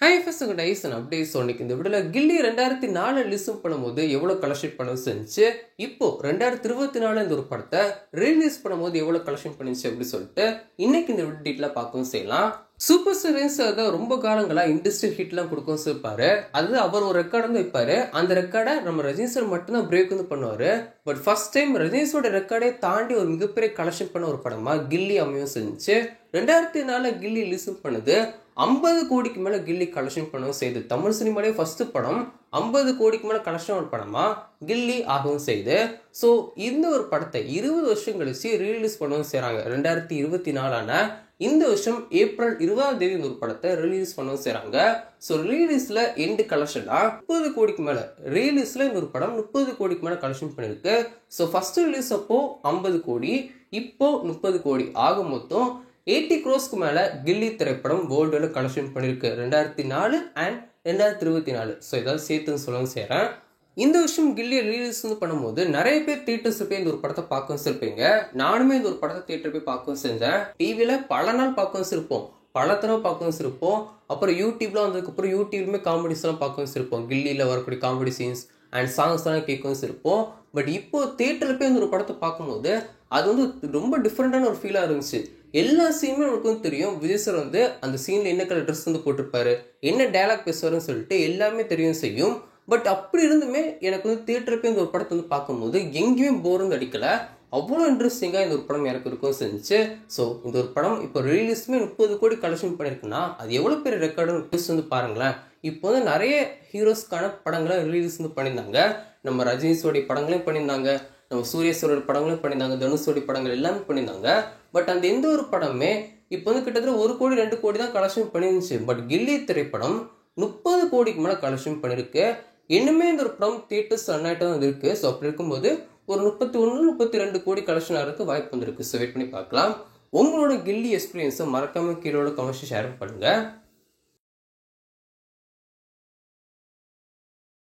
Hi first guys and updates இன்னைக்கு இந்த வீடியோவில் கில்லி 2004 ரிலீஸ் பண்ணும்போது எவ்வளோ கலெக்ஷன் பண்ண செஞ்சு இப்போ 2024 இந்த ஒரு படத்தை ரிலீஸ் பண்ணும்போது எவ்வளோ கலெக்ஷன் பண்ணிச்சு அப்படின்னு சொல்லிட்டு இன்னைக்கு இந்த வீடியோ டீட்டெயிலாக பார்க்கவும் செய்யலாம். சூப்பர் ஸ்டார்ஸ் தான் ரொம்ப காலங்களாக இண்டஸ்ட்ரியல் ஹிட்லாம் கொடுக்கவும் இருப்பாரு. அது அவர் ஒரு ரெக்கார்டு வந்து வைப்பாரு. அந்த ரெக்கார்டை நம்ம ரஜினி சார் மட்டும்தான் பிரேக் வந்து பண்ணுவாரு. பட் ஃபர்ஸ்ட் டைம் ரஜினிஸோட ரெக்கார்டே தாண்டி ஒரு மிகப்பெரிய கலெக்ஷன் பண்ண ஒரு படமா கில்லி அமையும் செஞ்சு 2004 கில்லி ரிலீஸ் பண்ணது 50 கோடிக்கு மேல கில்லி கலெக்ஷன் பண்ணவும் செய்து. தமிழ் சினிமாலே ஃபர்ஸ்ட் படம் 50 கோடிக்கு மேல கலெக்ஷன் ஒரு படமா கில்லி ஆகவும் செய்து. ஸோ இந்த ஒரு படத்தை 20 வருஷம் கழிச்சு ரிலீஸ் பண்ணவும் செய்றாங்க. 2024 இந்த வருஷம் ஏப்ரல் 20ஆம் தேதி இந்த ஒரு படத்தை ரிலீஸ் பண்ணவும் செய்றாங்க. ஸோ ரிலீஸ்ல எண்டு கலெக்ஷனா 30 கோடிக்கு மேல, ரிலீஸ்ல இந்த ஒரு படம் 30 கோடிக்கு மேல கலெக்ஷன் பண்ணிருக்கு. ஸோ ஃபர்ஸ்ட் ரிலீஸ் அப்போ 50 கோடி, இப்போ 30 கோடி, ஆக மொத்தம் 80 crores மேல கில்லி திரைப்படம் வேர்ல்டுல கலெக்ஷன் பண்ணிருக்கு 2004 அண்ட் 2024. ஸோ ஏதாவது சேர்த்துன்னு சொல்லவும் செய்றேன். இந்த வருஷம் கில்லி ரிலீஸ் வந்து பண்ணும்போது நிறைய பேர் தியேட்டர்ஸ் போய் இந்த ஒரு படத்தை பார்க்கவும் இருப்பீங்க. நானுமே இந்த ஒரு படத்தை தியேட்டர் போய் பார்க்கவும் செஞ்சேன். டிவியில பல நாள் பார்க்கவும் இருப்போம், பல தடவை பார்க்கவும் இருப்போம். அப்புறம் யூடியூப்ல வந்ததுக்கப்புறம் யூடியூப்லுமே காமெடிஸ் எல்லாம் பார்க்கவும் இருப்போம். கில்லியில் வரக்கூடிய காமெடி சீன்ஸ் அண்ட் சாங்ஸ் எல்லாம் கேட்கவும் இருப்போம். பட் இப்போ தியேட்டர்ல போய் இந்த ஒரு படத்தை பார்க்கும்போது அது வந்து ரொம்ப டிஃப்ரெண்டான ஒரு ஃபீலாக இருந்துச்சு. எல்லா சீனுமே நமக்கு வந்து தெரியும். விஜய் சார் வந்து அந்த சீன்ல என்ன கலர் ட்ரெஸ் வந்து போட்டிருப்பாரு, என்ன டைலாக் பேசுவாருன்னு சொல்லிட்டு எல்லாமே தெரியும் செய்யும். பட் அப்படி இருந்துமே எனக்கு வந்து தியேட்டர் போய் இந்த ஒரு படத்தை வந்து பார்க்கும்போது எங்கேயுமே போர் வந்து அடிக்கல. அவ்வளோ இன்ட்ரெஸ்டிங்காக இந்த ஒரு படம் எனக்கு இருக்கும் செஞ்சு. ஸோ இந்த ஒரு படம் இப்போ ரிலீஸ்மே 30 கோடி கலெக்ஷன் பண்ணியிருக்குன்னா அது எவ்வளோ பெரிய ரெக்கார்டு வந்து பாருங்களேன். இப்போ வந்து நிறைய ஹீரோஸ்க்கான படங்களை ரிலீஸ் வந்து பண்ணியிருந்தாங்க. நம்ம ரஜினிஸோடைய படங்களையும் பண்ணியிருந்தாங்க, நம்ம சூரியஸோட படங்களையும் பண்ணியிருந்தாங்க, தனுஷோடைய படங்கள் எல்லாமே பண்ணியிருந்தாங்க. பட் அந்த எந்த ஒரு படமே இப்போ வந்து கிட்டத்தட்ட 1 கோடி 2 கோடி தான் கலெக்ஷன் பண்ணிருந்துச்சு. பட் கில்லி திரைப்படம் 30 கோடிக்கு மேலே கலெக்ஷன் பண்ணியிருக்கு. இன்னுமே இந்த ஒரு படம் தியேட்டர்ஸ் ரன் ஆகிட்டு தான் இருக்கு. ஸோ அப்படி இருக்கும்போது ஒரு 31 32 கோடி கலெக்ஷன் ஆகிறதுக்கு வாய்ப்பு வந்துருக்கு. ஸோ வெயிட் பண்ணி பார்க்கலாம். உங்களோட கில்லி எக்ஸ்பீரியன்ஸை மறக்காம கீழோட கமெண்ட்ஸ் ஷேர் பண்ணுங்க.